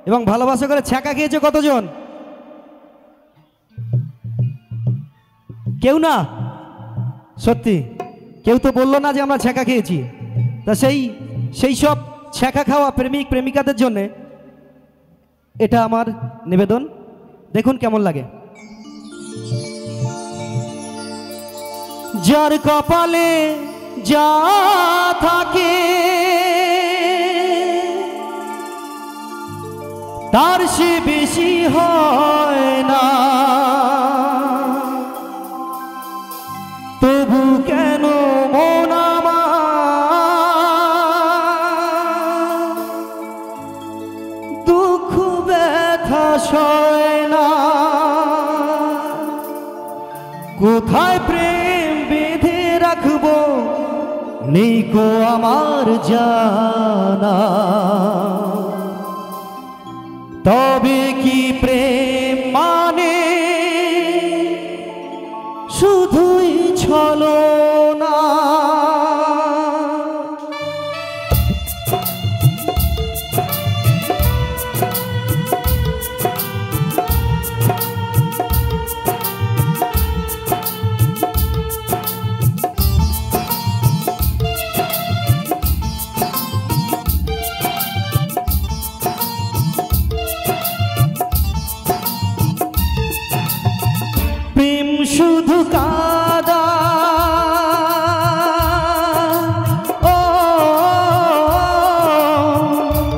এবং ভালোবাসা করে ছ্যাঁকা খেয়েছে কতজন? কেউ না? সত্যি কেউ তো বললো না যে আমরা ছ্যাঁকা খেয়েছি। তা সেই সব ছ্যাঁকা খাওয়া প্রেমিক প্রেমিকাদের জন্যে এটা আমার নিবেদন, দেখুন কেমন লাগে। যার কপালে যা থাকে তার সে বেশি হয় না, তবু কেন মন আমার দুঃখ ব্যথা সয় না? কোথায় প্রেম বেঁধে রাখবো নেই কো আমার জানা, তবে কি প্রেম মানে শুধুই ছলনা? প্রেম শুধু কাদা, ও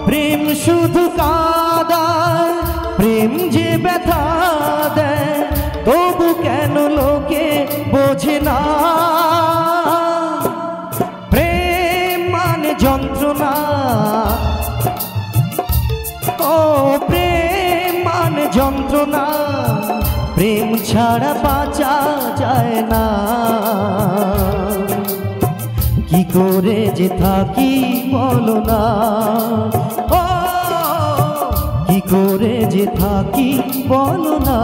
প্রেম শুধু কাদা, প্রেম যে ব্যথা দেয় তবু কেন লোকে বোঝে না? প্রেম মানে যন্ত্রণা, ও প্রেম মানে যন্ত্রণা, প্রেম ছাড়া বাঁচা যায় না। কি করে যে থাকি বলো না, ও কি করে যে থাকি বলো না?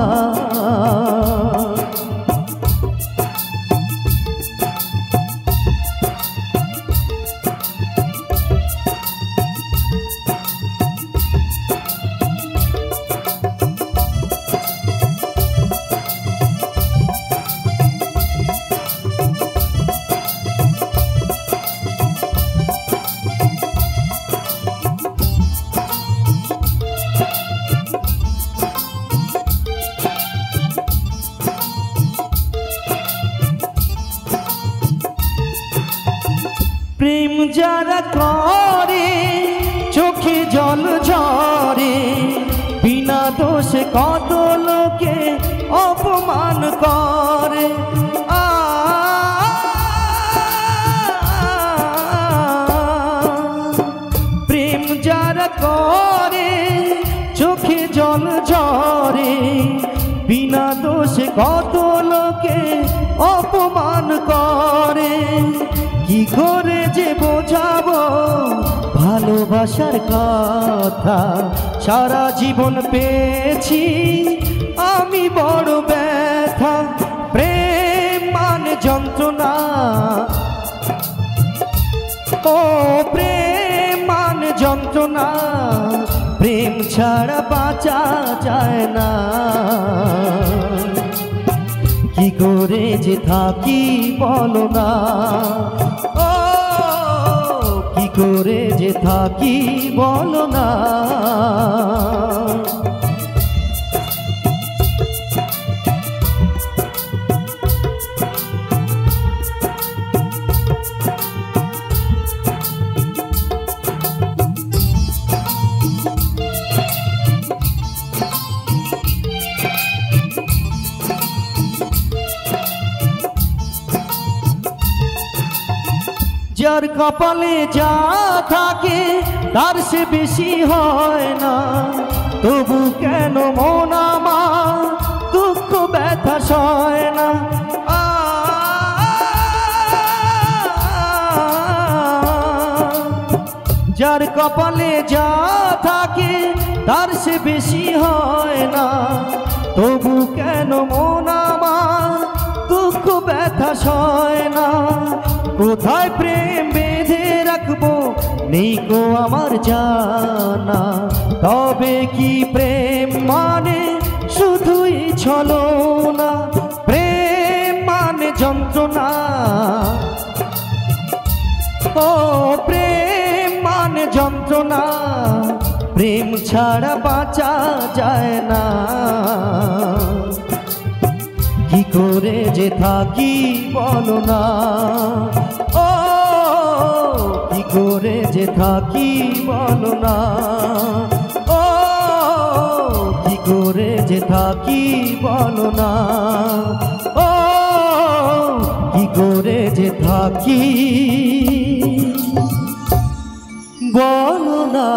প্রেম যারা করে চোখে জল ঝরে, বিনা দোষে কত লোকে অপমান করে। প্রেম যারা করে চোখে জল ঝরে, বিনা দোষে কত লোকে অপমান করে। কি করে যে বোঝাবো ভালোবাসার কথা, সারা জীবন পেয়েছি আমি বড় ব্যথা। প্রেম মানে যন্ত্রণা, ও প্রেম মানে যন্ত্রণা, প্রেম ছাড়া বাঁচা যায় না। কি করে যে থাকি বলো না, ও কি করে যে থাকি বলো না? যার কপালে যা থাকে তার সে বেশি হয় না, তবু কেন মন আমার দুঃখ ব্যথা সয় না? যার কপালে যা থাকে তার সে বেশি হয় না, তবু কেন মন আমার দুঃখ ব্যথা সয় না? কোথায় প্রেম বেঁধে রাখবো নেই গো আমার জানা। তবে কি প্রেম মানে শুধুই ছলনা, প্রেম মানে যন্ত্রণা। ও প্রেম মানে যন্ত্রণা, প্রেম ছাড়া বাঁচা যায় না। কি করে যে থাকি বলো না, ও কি করে যে থাকি বলো না, ও কি করে যে থাকি বলো না, ও কি করে যে থাকি বলো না।